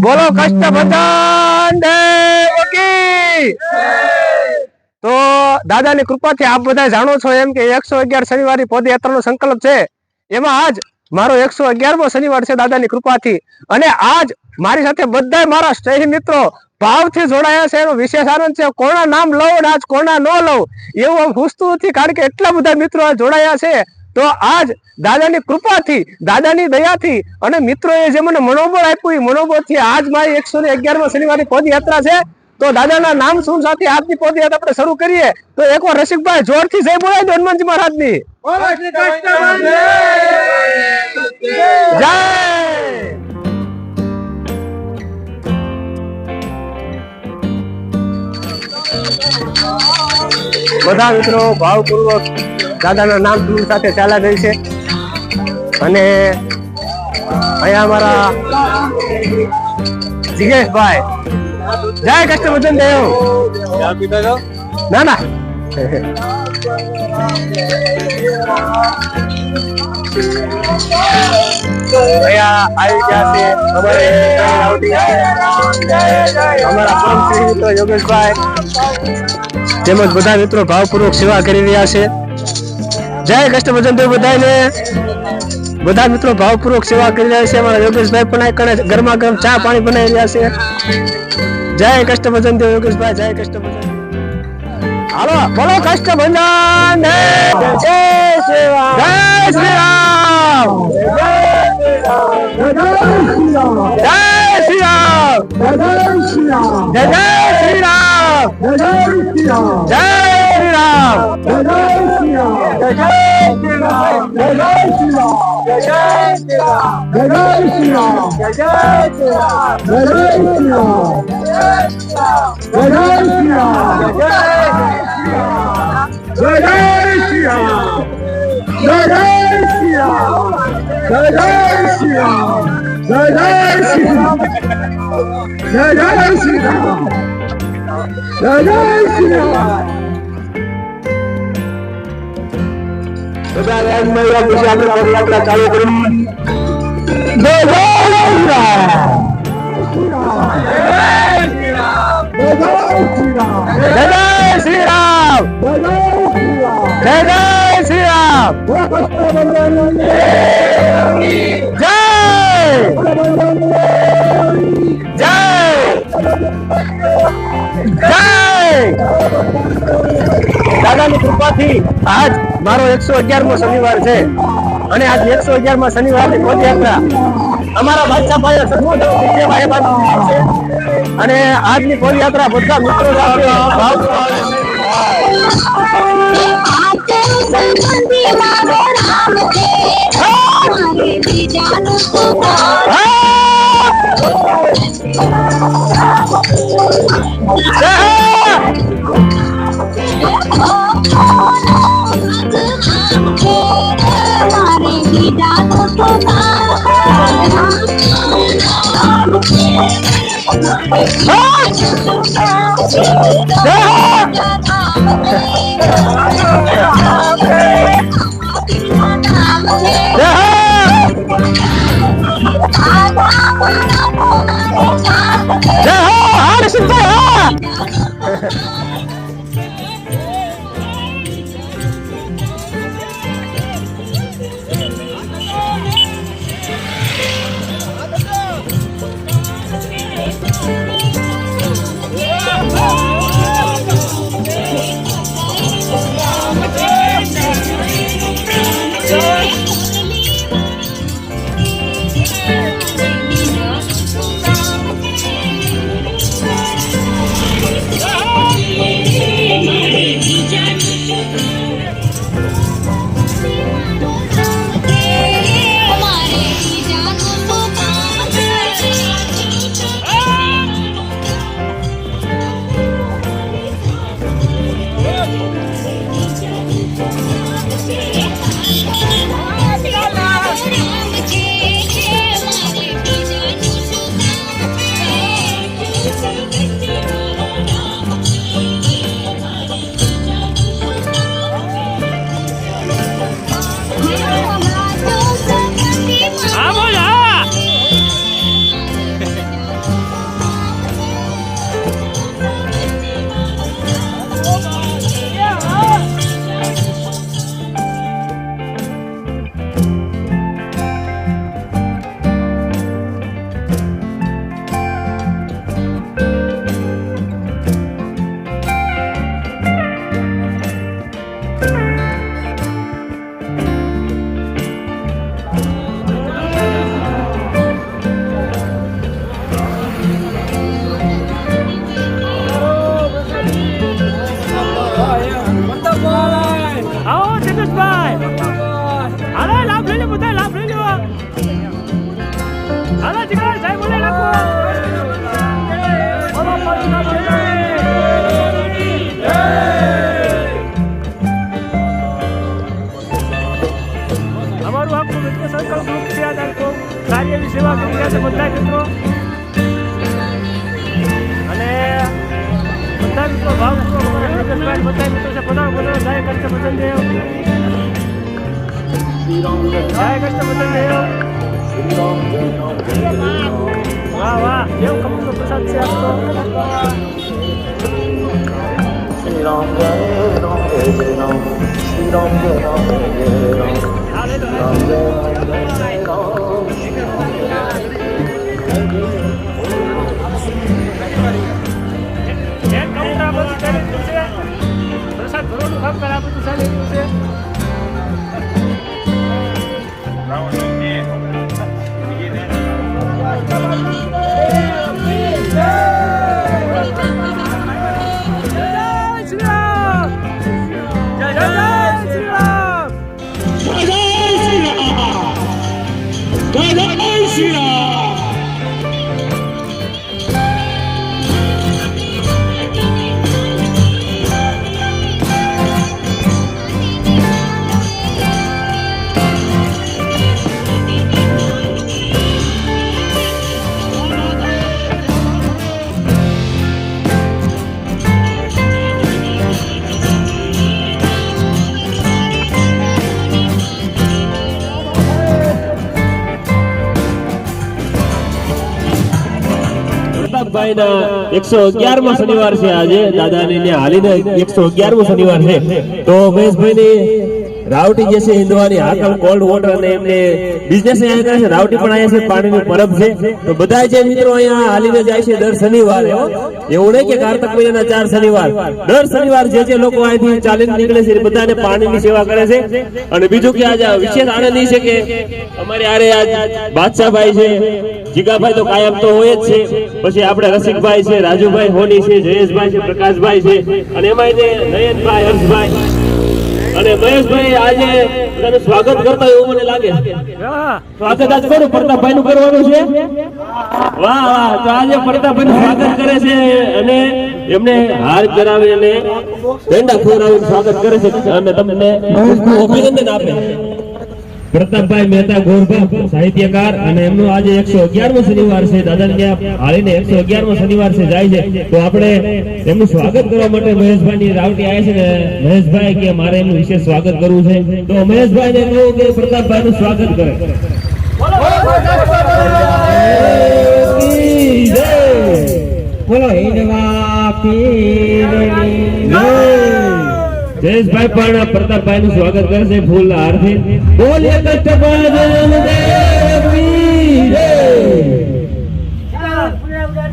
બોલો કષ્ટભંજન દેવ કી। તો દાદાની કૃપાથી આપ બધા જાણો છો એમ કે 111 શનિવારની પદયાત્રાનો સંકલ્પ છે। એમાં આજ મારો 111મો શનિવાર છે દાદાની કૃપાથી। અને આજ મારી સાથે બધા મારા સ્નેહી મિત્રો ભાવથી જોડાયા છે। એનો વિશેષ આનંદ છે। કોના નામ લઉં અને આજ કોના ન લઉં એવું પૂછતું નથી, કારણ કે એટલા બધા મિત્રો જોડાયા છે। તો આજ દાદાની કૃપાથી, દાદાની દયાથી અને મિત્રોએ જે મને મનોબળ આપ્યું એ મનોબળથી આજ મારી 111મા શનિવારની પદયાત્રા છે। તો દાદાના નામ સુન સાથે આજની પદયાત્રા આપણે શરૂ કરીએ। તો એકવાર રસિકભાઈ જોરથી જય બોલાય દો હનુમાનજી મહારાજની જય। બધા મિત્રો ભાવપૂર્વક દાદાના નામ સુન સાથે ચાલ્યા જાય છે। અને અહીંયા અમારા જીગેશભાઈ જય કષ્ટભંજન દેવ। ના ના અહીંયા આવી ગયા છે અમારા પરમ શ્રી મિત્રો યોગેશભાઈ, તેમજ બધા મિત્રો ભાવપૂર્વક સેવા કરી રહ્યા છે। જય કષ્ટભંજન દેવ બધાને। બધા મિત્રો ભાવપૂર્વક સેવા કરી રહ્યા છે। અમારા યોગેશભાઈ પણ ગરમા ગરમ ચા પાણી બનાવી રહ્યા છે। જય કષ્ટભંજન દેવ યોગેશભાઈ, જય કષ્ટભંજન। હાલો બોલો કષ્ટભંજન દેવ। જય શ્રી રામ, જય શ્રી રામ, જય શ્રી રામ, જય શ્રી રામ, જય શ્રી રામ, જય શ્રી રામ, જય શ્રી રામ, જય શ્રી રામ, જય શ્રી રામ, જય શ્રી રામ, જય શ્રી રામ, જય શ્રી રામ, જય શ્રી પદયાત્રા ચાલુ કરી। જય શ્રી રામ, જય શ્રી રામ, જય શ્રી રામ, જય શ્રી રામ, જય જય જય। દાદાની કૃપાથી આજ મારો 111મો શનિવાર છે। અને આજ 111મા શનિવારની પદયાત્રા અમારા બાદશાહભાઈ વિજયભાઈ છે। અને આજની પદયાત્રા બધા મિત્રો સાથે દાદાની સેવા કરી રહ્યા છે બધા મિત્રો અને બધા મિત્રો ભાવપૂર્વક અમારા જગતભાઈ બધા મિત્રો છે પધારો પધારો જય કૃષ્ણ ભજન દેવ જય કૃષ્ણ ભજન દેવ વાહ વાહ દેવ કમળનો પ્રસાદ છે આપ તો Shri Ram Jai Ram Jai Ram Shri Ram Jai Ram Jai Ram Ram Jai Ram પ્રસાદ ભરવાનું કામ કરે આ બધું ચાલી રહ્યું છે ભાઈ ના 111મો શનિવાર છે આજે દાદાની ને હાલીને 111મો શનિવાર છે તો મહેશભાઈ ની રાવટી જે છે હિન્દવાની હાકમ કોલ્ડ વોટર અને એમને બિઝનેસ અહીંયા કરે છે રાવટી પણ અહીંયા છે પાણીની પરબ છે તો બધા જે મિત્રો અહીંયા હાલીને જાય છે દર શનિવારે એવું નહીં કે કારતક મહિનાના 4 શનિવાર દર શનિવાર જે લોકો અહીંથી ચાલીને નીકળે છે એ બધાને પાણીની સેવા કરે છે અને બીજું કે આજે વિશેષ આનંદ એ છે કે અમારે આરે આજ બાદશાહભાઈ છે જીગાભાઈ તો કાયમ તો હોય જ છે પછી આપણે રસિકભાઈ છે રાજુભાઈ હોની છે જયેશભાઈ છે પ્રકાશભાઈ છે અને એમાં નયનભાઈ હર્ષભાઈ અને મહેશભાઈ આજે બધાનું સ્વાગત કરતા એવું મને લાગે સ્વાગત આજ કોનું પ્રતાપભાઈ નું કરવાનું છે વાહ વાહ તો આજે પ્રતાપભાઈ નું સ્વાગત કરે છે અને એમને હાર કરાવી અને પેંડા ખવડાવીને સ્વાગત કરે છે અને તમને અભિનંદન આપે પ્રતાપભાઈ મહેતા ગોરભા સાહિત્યકાર અને એમનું આજે 111મો શનિવાર છે દાદાને ત્યાં હાલીને 111મો શનિવાર છે જાય છે તો આપણે એમનું સ્વાગત કરવા માટે મહેશભાઈ ની રાવટી આવે છે ને મહેશભાઈ કે મારે એમનું વિશેષ સ્વાગત કરવું છે તો મહેશભાઈ ને કહું કે પ્રતાપભાઈ નું સ્વાગત કરે બોલો હિંદવા પીરની જયેશભાઈ પણ પ્રતાપભાઈ નું સ્વાગત કરે છે ફૂલ હારથી બોલીએ કષ્ટભંજન દેવી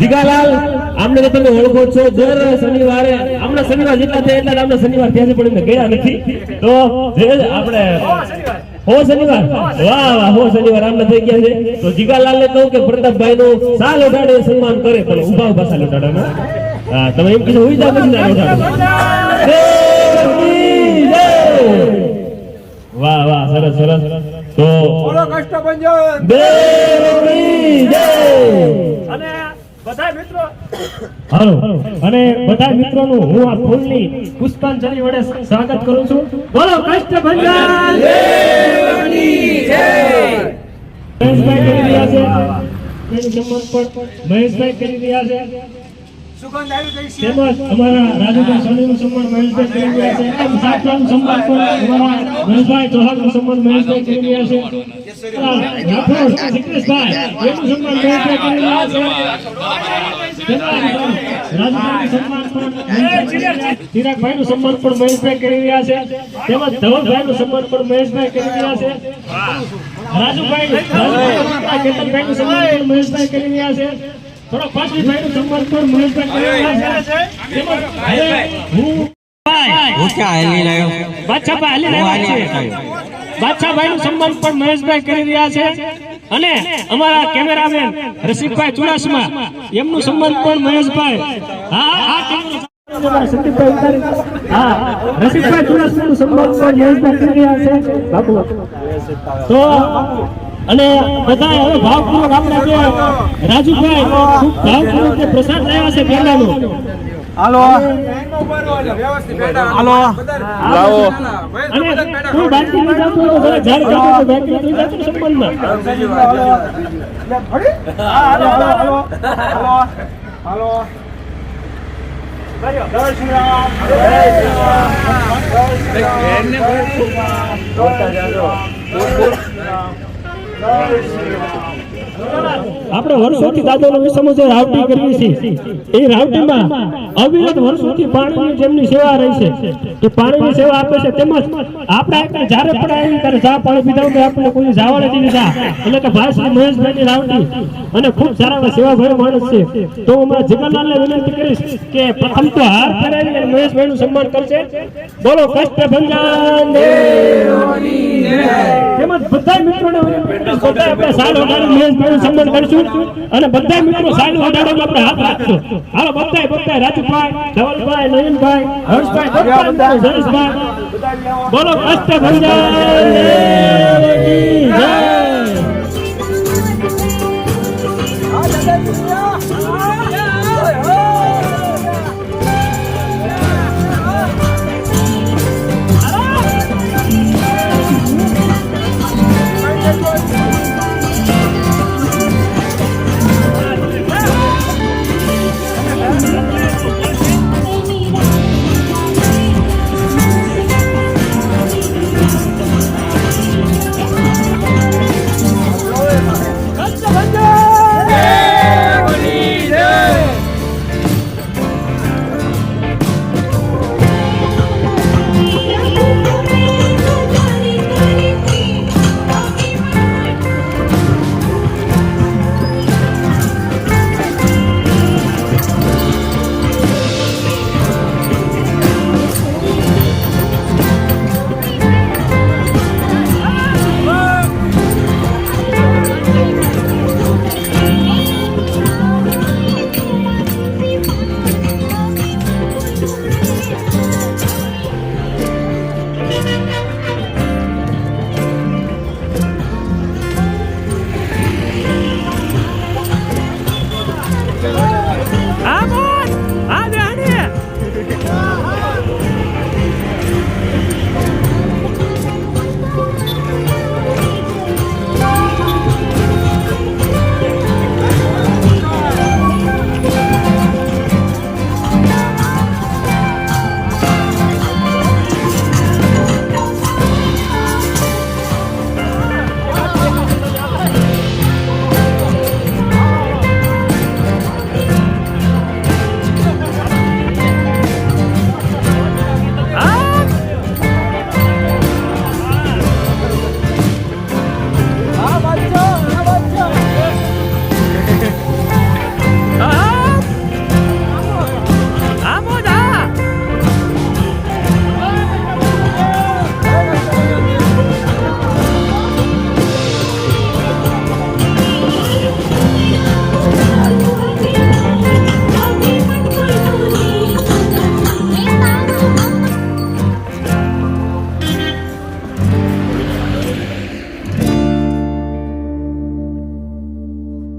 જીગાલાલ આમને તો તમે ઓળખો છો દર શનિવારે આમના શનિવાર જેટલા છે એટલા આમના શનિવાર થયા છે પણ એમને ગયા નથી તો આપણે હો શનિવાર વાહ વાહ હો શનિવાર આમના થઈ ગયા છે તો જીગાલાલ ને કહું કે પ્રતાપભાઈ નું સાલ ઉઠાડે સન્માન કરે પણ ઉભા ઉભા સાલ ઉઠાડે હા તમે એમ કીધું હોઈ જાવ પછી સાલ ઉઠાડે વાહ વાહ સરસ સરસ તો બોલો કષ્ટભંજન દેવની જય અને બધા મિત્રો હાલો અને બધા મિત્રોનું હું આ ફૂલની પુષ્પાંજલિ વડે સ્વાગત કરું છું બોલો કષ્ટભંજન દેવની જય મહેશભાઈ કરી રહ્યા છે તેનું સન્માન પણ મહેશભાઈ કરી રહ્યા છે સુગંધ આવી ગઈ છે તેમજ અમારા રાજુભાઈ સોનીનું સન્માન મહેશભાઈ કરી રહ્યા છે એમ સાતરાનું સન્માન પણ અમારા મહેશભાઈ ચૌહાણનું સન્માન મહેશભાઈ કરી રહ્યા છે રાઠોડ સિકરેશભાઈ એનું સન્માન મહેશભાઈ કરી રહ્યા છે રાજુભાઈનું સન્માન પણ ચિરાગભાઈનું સન્માન પણ મહેશભાઈ કરી રહ્યા છે તેમજ ધવલભાઈનું સન્માન પણ મહેશભાઈ કરી રહ્યા છે રાજુભાઈ કેતનભાઈનું સન્માન પણ મહેશભાઈ કરી રહ્યા છે થોડો પાછળભાઈ નું સન્માન પણ મહેશભાઈ કરી રહ્યા છે હું ક્યાં હાલી રહ્યો બાદશાહભાઈ હાલી રહ્યા છે બાદશાહભાઈ નું સન્માન પણ મહેશભાઈ કરી રહ્યા છે અને અમારા કેમેરામેન રસિકભાઈ ચુડાસમા એમનું સન્માન પણ મહેશભાઈ રસિકભાઈ ચુડાસમા નું સન્માન પણ મહેશભાઈ કરી રહ્યા છે બાપુ તો અને બધા હવે ભાવપૂર્વક આપણે જે રાજુભાઈ ખૂબ ભાવપૂર્વક પ્રસાદ લાવ્યા છે પહેલાનો હાલો હાલો લાવો તું બાકી ન જાતો તો જરા ઝાડ કાપો તો બાકી ન જાતો સંબંધમાં હાલો હાલો હાલો હાલો જય શ્રી રામ જય શ્રી રામ આપણે વર્ષોથી દાદાનો વિષમ જે રાવટી કરવી છે એ રાવટીમાં અવિરત વર્ષોથી પાણીની જેમની સેવા રહી છે એ પાણીની સેવા આપે છે તેમજ આપણે એક જ્યારે પણ આવી ત્યારે ચા પાણી પીધા વગર આપણે કોઈ જાવાડે દીધી ચા એટલે કે ભાઈ શ્રી મહેશભાઈની રાવટી અને ખૂબ સારા સેવાભાવી માણસ છે તો હું મારા જીગરલાલને વિનંતી કરીશ કે પ્રથમ તો હાર ફેરાવી અને મહેશભાઈનું સન્માન કરશે બોલો કષ્ટભંજન દેવની તેમજ બધા મિત્રોને બધા આપણે સાલ વગાડી મહેશભાઈનું સન્માન કરીશું અને બધા મિત્રો સાલ વગાડવામાં આપણે હાથ રાખશું હાલો બધા રાજુભાઈ ધવલભાઈ નયનભાઈ હર્ષભાઈ બધા જયેશભાઈ બોલો કષ્ટભંજન